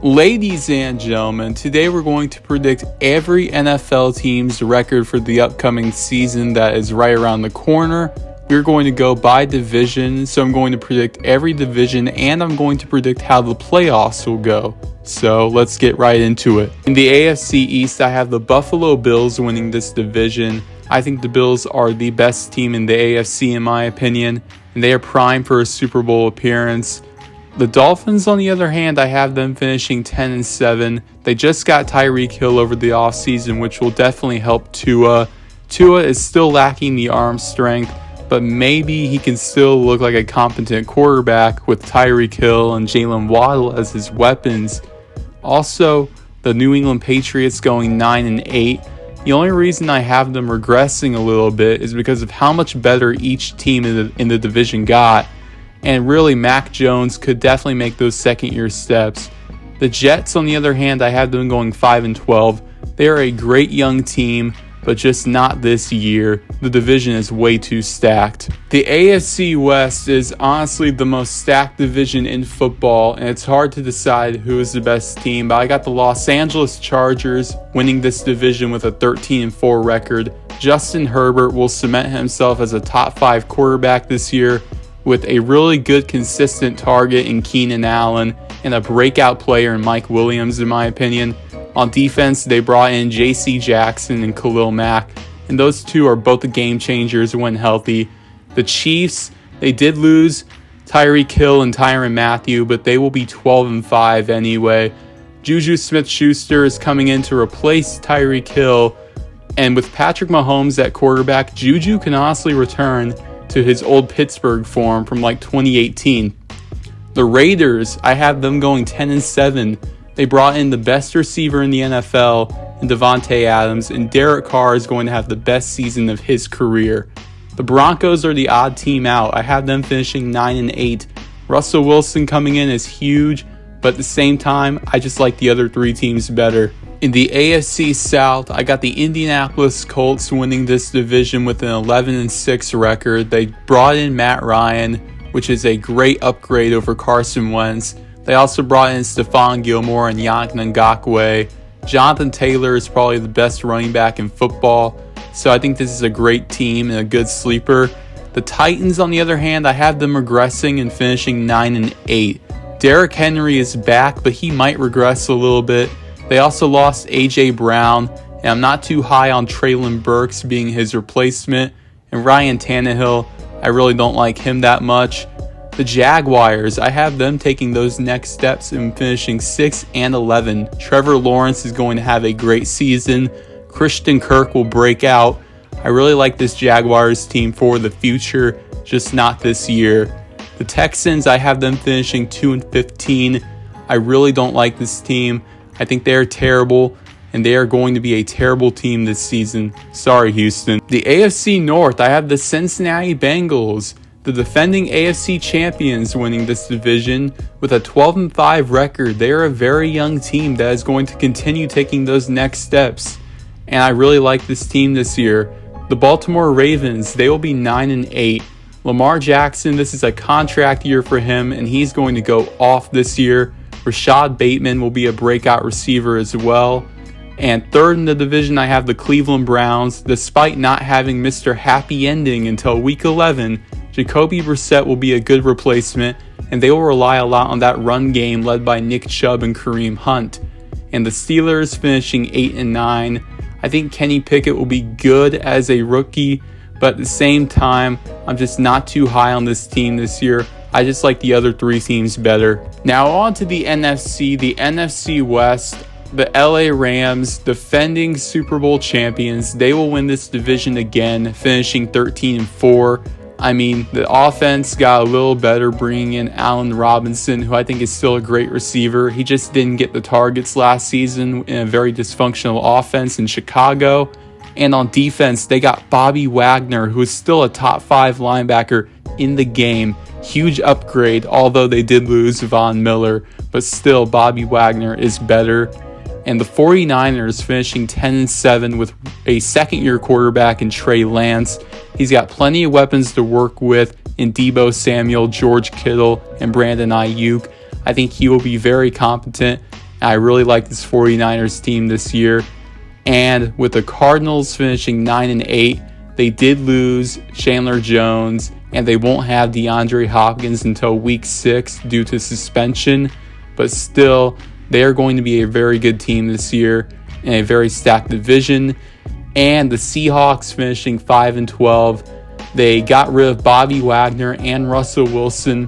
Ladies and gentlemen, today we're going to predict every NFL team's record for the upcoming season that is right around the corner. We're going to go by division, so I'm going to predict every division and I'm going to predict how the playoffs will go. So let's get right into it. In the AFC East, I have the Buffalo Bills winning this division. I think the Bills are the best team in the AFC in my opinion, and they are primed for a Super Bowl appearance. The Dolphins, on the other hand, I have them finishing 10-7. They just got Tyreek Hill over the offseason, which will definitely help Tua. Tua is still lacking the arm strength, but maybe he can still look like a competent quarterback with Tyreek Hill and Jalen Waddle as his weapons. Also, the New England Patriots going 9-8. The only reason I have them regressing a little bit is because of how much better each team in the division got. And really, Mac Jones could definitely make those second-year steps. The Jets, on the other hand, I have them going 5-12. They are a great young team, but just not this year. The division is way too stacked. The AFC West is honestly the most stacked division in football, and it's hard to decide who is the best team, but I got the Los Angeles Chargers winning this division with a 13-4 record. Justin Herbert will cement himself as a top 5 quarterback this year, with a really good consistent target in Keenan Allen and a breakout player in Mike Williams, in my opinion. On defense, they brought in J.C. Jackson and Khalil Mack, and those two are both the game changers when healthy. The Chiefs, they did lose Tyreek Hill and Tyrann Mathieu, but they will be 12-5 anyway. Juju Smith-Schuster is coming in to replace Tyreek Hill, and with Patrick Mahomes at quarterback, Juju can honestly return to his old Pittsburgh form from like 2018. The Raiders, I have them going 10-7. They brought in the best receiver in the NFL in Devontae Adams, and Derek Carr is going to have the best season of his career. The Broncos are the odd team out. I have them finishing 9-8. Russell Wilson coming in is huge, but at the same time, I just like the other three teams better. In the AFC South, I got the Indianapolis Colts winning this division with an 11-6 record. They brought in Matt Ryan, which is a great upgrade over Carson Wentz. They also brought in Stephon Gilmore and Yannick Ngakoue. Jonathan Taylor is probably the best running back in football, so I think this is a great team and a good sleeper. The Titans, on the other hand, I have them regressing and finishing 9-8. Derrick Henry is back, but he might regress a little bit. They also lost A.J. Brown, and I'm not too high on Treylon Burks being his replacement. And Ryan Tannehill, I really don't like him that much. The Jaguars, I have them taking those next steps and finishing 6-11. Trevor Lawrence is going to have a great season. Christian Kirk will break out. I really like this Jaguars team for the future, just not this year. The Texans, I have them finishing 2-15. I really don't like this team. I think they are terrible, and they are going to be a terrible team this season. Sorry, Houston. The AFC North, I have the Cincinnati Bengals, the defending AFC champions, winning this division with a 12-5 record. They are a very young team that is going to continue taking those next steps, and I really like this team this year. The Baltimore Ravens, they will be 9-8. Lamar Jackson, this is a contract year for him, and he's going to go off this year. Rashad Bateman will be a breakout receiver as well. And third in the division, I have the Cleveland Browns. Despite not having Mr. Happy Ending until Week 11, Jacoby Brissett will be a good replacement, and they will rely a lot on that run game led by Nick Chubb and Kareem Hunt. And the Steelers finishing 8-9. I think Kenny Pickett will be good as a rookie, but at the same time, I'm just not too high on this team this year. I just like the other three teams better. Now on to the NFC. The NFC West, the LA Rams, defending Super Bowl champions. They will win this division again, finishing 13-4. I mean, the offense got a little better, bringing in Allen Robinson, who I think is still a great receiver. He just didn't get the targets last season in a very dysfunctional offense in Chicago. And on defense, they got Bobby Wagner, who is still a top 5 linebacker in the game. Huge upgrade, although they did lose Von Miller, but still Bobby Wagner is better. And the 49ers finishing 10-7 with a second-year quarterback in Trey Lance. He's got plenty of weapons to work with in Deebo Samuel, George Kittle, and Brandon Ayuk. I think he will be very competent. I really like this 49ers team this year. And with the Cardinals finishing 9-8, they did lose Chandler Jones, and they won't have DeAndre Hopkins until week 6 due to suspension. But still, they are going to be a very good team this year in a very stacked division. And the Seahawks finishing 5-12. They got rid of Bobby Wagner and Russell Wilson,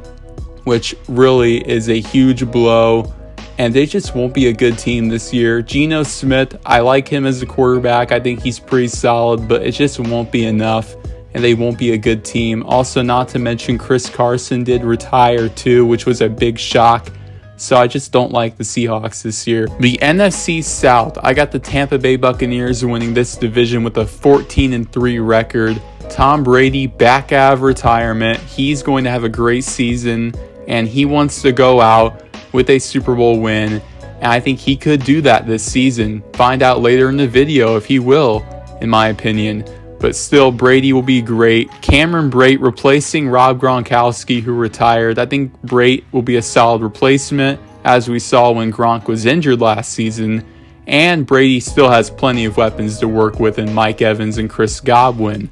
which really is a huge blow. And they just won't be a good team this year. Geno Smith, I like him as a quarterback. I think he's pretty solid, but it just won't be enough. And they won't be a good team. Also, not to mention Chris Carson did retire too, which was a big shock. So I just don't like the Seahawks this year. The NFC South, I got the Tampa Bay Buccaneers winning this division with a 14-3 record. Tom Brady back out of retirement. He's going to have a great season, and he wants to go out with a Super Bowl win. And I think he could do that this season. Find out later in the video if he will, in my opinion. But still, Brady will be great. Cameron Brate replacing Rob Gronkowski, who retired. I think Brate will be a solid replacement, as we saw when Gronk was injured last season. And Brady still has plenty of weapons to work with in Mike Evans and Chris Godwin.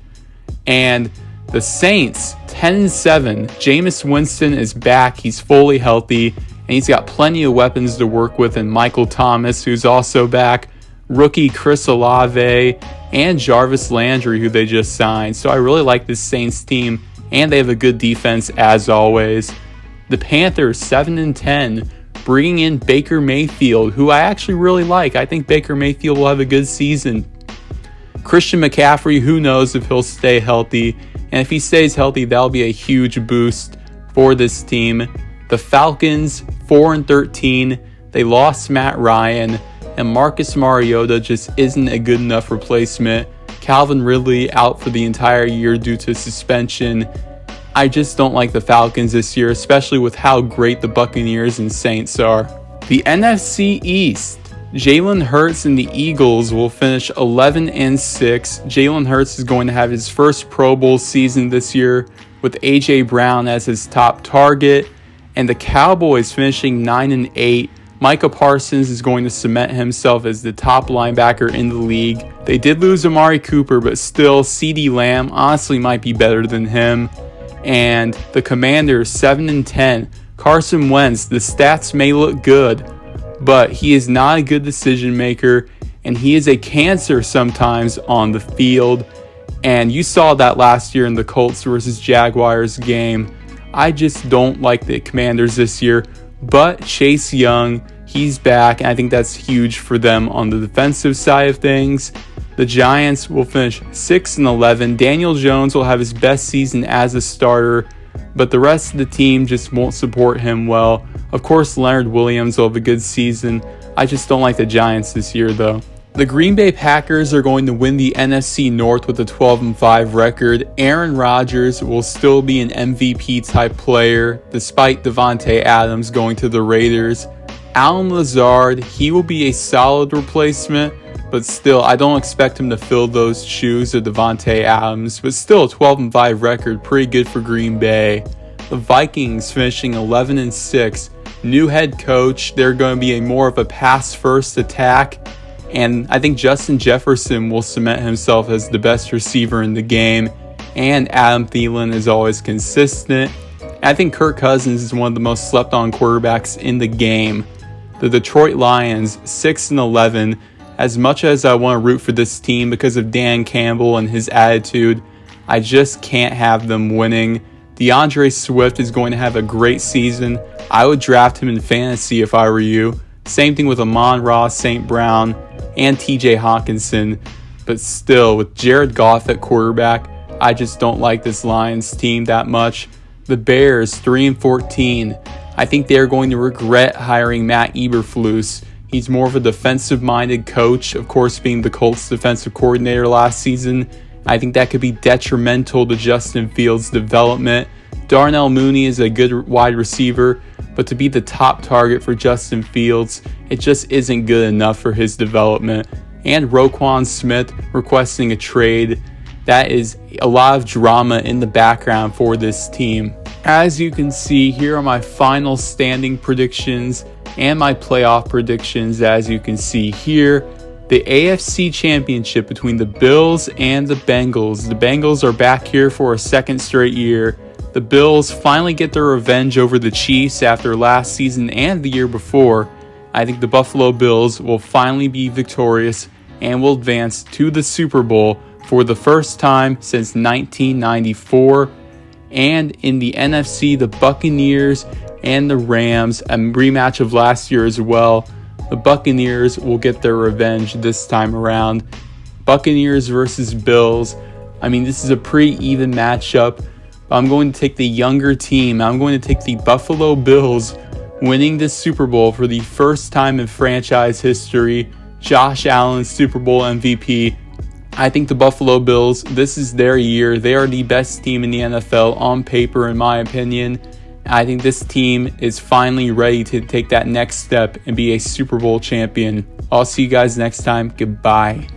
And the Saints, 10-7. Jameis Winston is back. He's fully healthy, and he's got plenty of weapons to work with in Michael Thomas, who's also back. Rookie Chris Olave, and Jarvis Landry, who they just signed. So I really like this Saints team, and they have a good defense as always. The Panthers, 7-10, bringing in Baker Mayfield, who I actually really like. I think Baker Mayfield will have a good season. Christian McCaffrey, who knows if he'll stay healthy. And if he stays healthy, that'll be a huge boost for this team. The Falcons, 4-13. They lost Matt Ryan, and Marcus Mariota just isn't a good enough replacement. Calvin Ridley out for the entire year due to suspension. I just don't like the Falcons this year, especially with how great the Buccaneers and Saints are. The NFC East, Jalen Hurts and the Eagles will finish 11-6. Jalen Hurts is going to have his first Pro Bowl season this year with A.J. Brown as his top target. And the Cowboys finishing 9-8. Micah Parsons is going to cement himself as the top linebacker in the league. They did lose Amari Cooper, but still, CeeDee Lamb honestly might be better than him. And the Commanders, 7-10. Carson Wentz, the stats may look good, but he is not a good decision maker, and he is a cancer sometimes on the field. And you saw that last year in the Colts versus Jaguars game. I just don't like the Commanders this year, but Chase Young, he's back, and I think that's huge for them on the defensive side of things. The Giants will finish 6-11. Daniel Jones will have his best season as a starter, but the rest of the team just won't support him well. Of course, Leonard Williams will have a good season. I just don't like the Giants this year, though. The Green Bay Packers are going to win the NFC North with a 12-5 record. Aaron Rodgers will still be an MVP-type player, despite Devontae Adams going to the Raiders. Allen Lazard, he will be a solid replacement, but still, I don't expect him to fill those shoes of Devontae Adams. But still, a 12-5 record, pretty good for Green Bay. The Vikings finishing 11-6. New head coach, they're going to be more of a pass-first attack. And I think Justin Jefferson will cement himself as the best receiver in the game. And Adam Thielen is always consistent. And I think Kirk Cousins is one of the most slept-on quarterbacks in the game. The Detroit Lions, 6-11. As much as I want to root for this team because of Dan Campbell and his attitude, I just can't have them winning. DeAndre Swift is going to have a great season. I would draft him in fantasy if I were you. Same thing with Amon-Ra St. Brown and TJ Hawkinson. But still, with Jared Goff at quarterback, I just don't like this Lions team that much. The Bears, 3-14. I think they're going to regret hiring Matt Eberflus. He's more of a defensive-minded coach, of course, being the Colts defensive coordinator last season. I think that could be detrimental to Justin Fields' development. Darnell Mooney is a good wide receiver, but to be the top target for Justin Fields, it just isn't good enough for his development. And Roquan Smith requesting a trade. that is a lot of drama in the background for this team. As you can see, here are my final standing predictions and my playoff predictions. As you can see here, the AFC Championship between the Bills and the Bengals. The Bengals are back here for a second straight year. The Bills finally get their revenge over the Chiefs after last season and the year before. I think the Buffalo Bills will finally be victorious and will advance to the Super Bowl for the first time since 1994. And in the NFC, the Buccaneers and the Rams, a rematch of last year as well. The Buccaneers will get their revenge this time around. Buccaneers versus Bills. I mean, this is a pretty even matchup. I'm going to take the younger team. I'm going to take the Buffalo Bills winning this Super Bowl for the first time in franchise history. Josh Allen, Super Bowl MVP. I think the Buffalo Bills, this is their year. They are the best team in the NFL on paper, in my opinion. I think this team is finally ready to take that next step and be a Super Bowl champion. I'll see you guys next time. Goodbye.